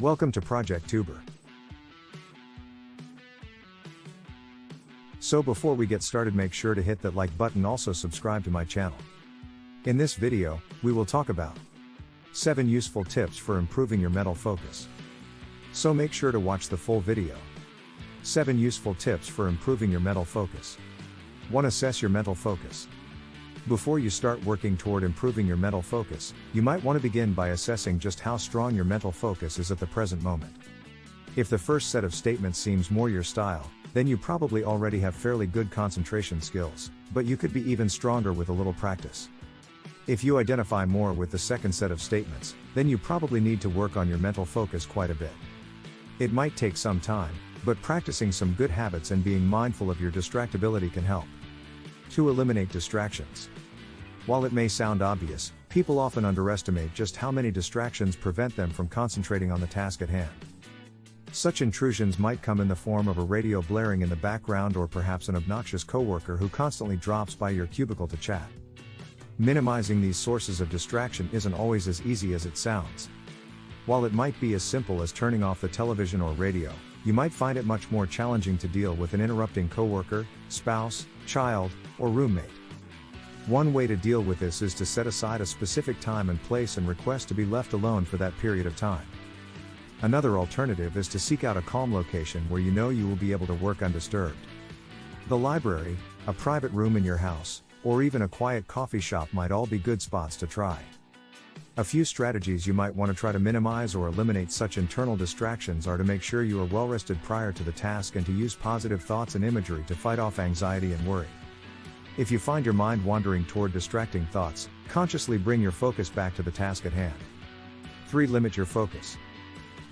Welcome to Project Tuber. So before we get started, make sure to hit that like button, also subscribe to my channel. In this video, we will talk about 7 useful tips for improving your mental focus. So make sure to watch the full video. 7 useful tips for improving your mental focus. 1. Assess your mental focus. Before you start working toward improving your mental focus, you might want to begin by assessing just how strong your mental focus is at the present moment. If the first set of statements seems more your style, then you probably already have fairly good concentration skills, but you could be even stronger with a little practice. If you identify more with the second set of statements, then you probably need to work on your mental focus quite a bit. It might take some time, but practicing some good habits and being mindful of your distractibility can help. 2. Eliminate distractions. While it may sound obvious, people often underestimate just how many distractions prevent them from concentrating on the task at hand. Such intrusions might come in the form of a radio blaring in the background, or perhaps an obnoxious coworker who constantly drops by your cubicle to chat. Minimizing these sources of distraction isn't always as easy as it sounds. While it might be as simple as turning off the television or radio, you might find it much more challenging to deal with an interrupting coworker, spouse, child, or roommate. One way to deal with this is to set aside a specific time and place and request to be left alone for that period of time. Another alternative is to seek out a calm location where you know you will be able to work undisturbed. The library, a private room in your house, or even a quiet coffee shop might all be good spots to try. A few strategies you might want to try to minimize or eliminate such internal distractions are to make sure you are well rested prior to the task and to use positive thoughts and imagery to fight off anxiety and worry. If you find your mind wandering toward distracting thoughts, consciously bring your focus back to the task at hand. 3. Limit your focus.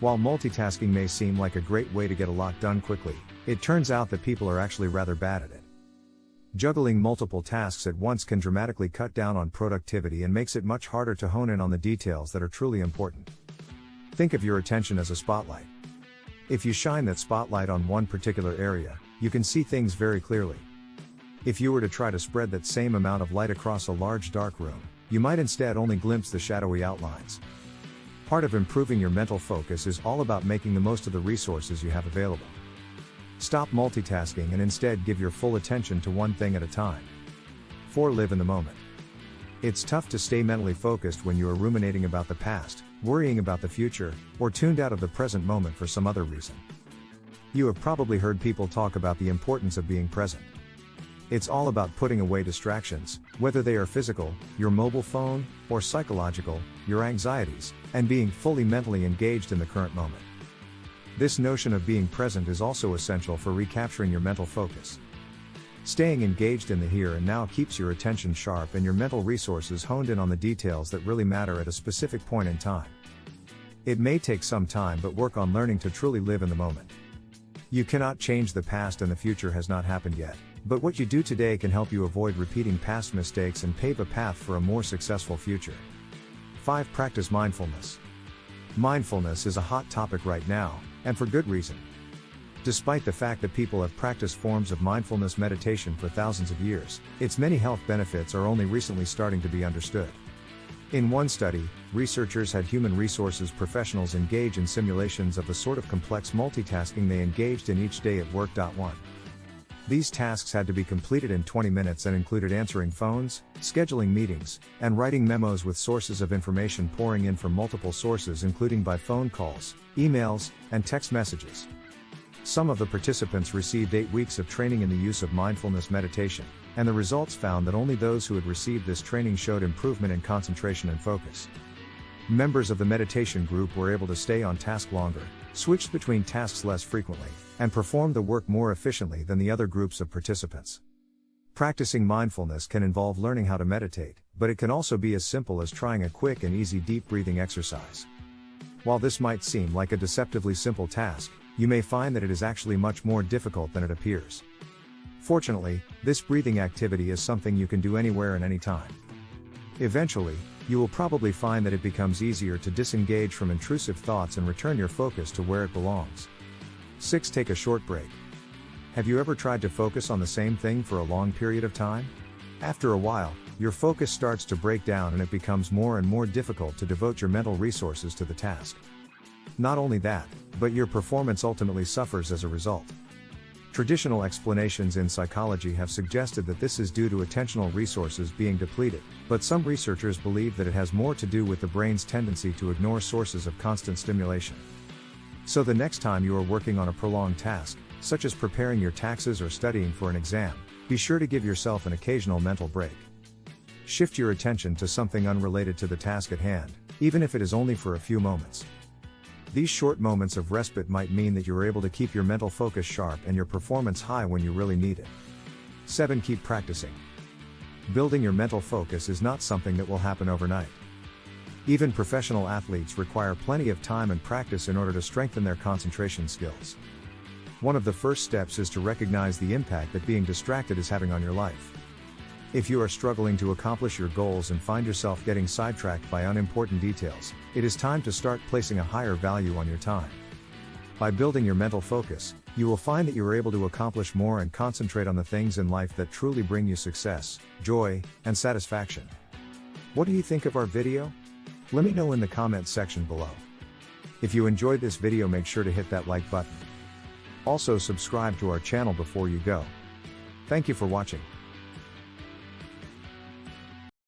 While multitasking may seem like a great way to get a lot done quickly, it turns out that people are actually rather bad at it. Juggling multiple tasks at once can dramatically cut down on productivity and makes it much harder to hone in on the details that are truly important. Think of your attention as a spotlight. If you shine that spotlight on one particular area, you can see things very clearly. If you were to try to spread that same amount of light across a large dark room, you might instead only glimpse the shadowy outlines. Part of improving your mental focus is all about making the most of the resources you have available. Stop multitasking and instead give your full attention to one thing at a time. 4. Live in the moment. It's tough to stay mentally focused when you are ruminating about the past, worrying about the future, or tuned out of the present moment for some other reason. You have probably heard people talk about the importance of being present. It's all about putting away distractions, whether they are physical, your mobile phone, or psychological, your anxieties, and being fully mentally engaged in the current moment. This notion of being present is also essential for recapturing your mental focus. Staying engaged in the here and now keeps your attention sharp and your mental resources honed in on the details that really matter at a specific point in time. It may take some time, but work on learning to truly live in the moment. You cannot change the past and the future has not happened yet, but what you do today can help you avoid repeating past mistakes and pave a path for a more successful future. 5. Practice mindfulness. Mindfulness is a hot topic right now, and for good reason. Despite the fact that people have practiced forms of mindfulness meditation for thousands of years, its many health benefits are only recently starting to be understood. In one study, researchers had human resources professionals engage in simulations of the sort of complex multitasking they engaged in each day at work. 1. These tasks had to be completed in 20 minutes and included answering phones, scheduling meetings, and writing memos with sources of information pouring in from multiple sources, including by phone calls, emails, and text messages. Some of the participants received 8 weeks of training in the use of mindfulness meditation, and the results found that only those who had received this training showed improvement in concentration and focus. Members of the meditation group were able to stay on task longer, switched between tasks less frequently, and performed the work more efficiently than the other groups of participants. Practicing mindfulness can involve learning how to meditate, but it can also be as simple as trying a quick and easy deep breathing exercise. While this might seem like a deceptively simple task, you may find that it is actually much more difficult than it appears. Fortunately, this breathing activity is something you can do anywhere and anytime. Eventually, you will probably find that it becomes easier to disengage from intrusive thoughts and return your focus to where it belongs. 6. Take a short break. Have you ever tried to focus on the same thing for a long period of time? After a while, your focus starts to break down and it becomes more and more difficult to devote your mental resources to the task. Not only that, but your performance ultimately suffers as a result. Traditional explanations in psychology have suggested that this is due to attentional resources being depleted, but some researchers believe that it has more to do with the brain's tendency to ignore sources of constant stimulation. So the next time you are working on a prolonged task, such as preparing your taxes or studying for an exam, be sure to give yourself an occasional mental break. Shift your attention to something unrelated to the task at hand, even if it is only for a few moments. These short moments of respite might mean that you are able to keep your mental focus sharp and your performance high when you really need it. 7. Keep practicing. Building your mental focus is not something that will happen overnight. Even professional athletes require plenty of time and practice in order to strengthen their concentration skills. One of the first steps is to recognize the impact that being distracted is having on your life. If you are struggling to accomplish your goals and find yourself getting sidetracked by unimportant details, it is time to start placing a higher value on your time. By building your mental focus, you will find that you are able to accomplish more and concentrate on the things in life that truly bring you success, joy, and satisfaction. What do you think of our video? Let me know in the comments section below. If you enjoyed this video, make sure to hit that like button. Also subscribe to our channel before you go. Thank you for watching.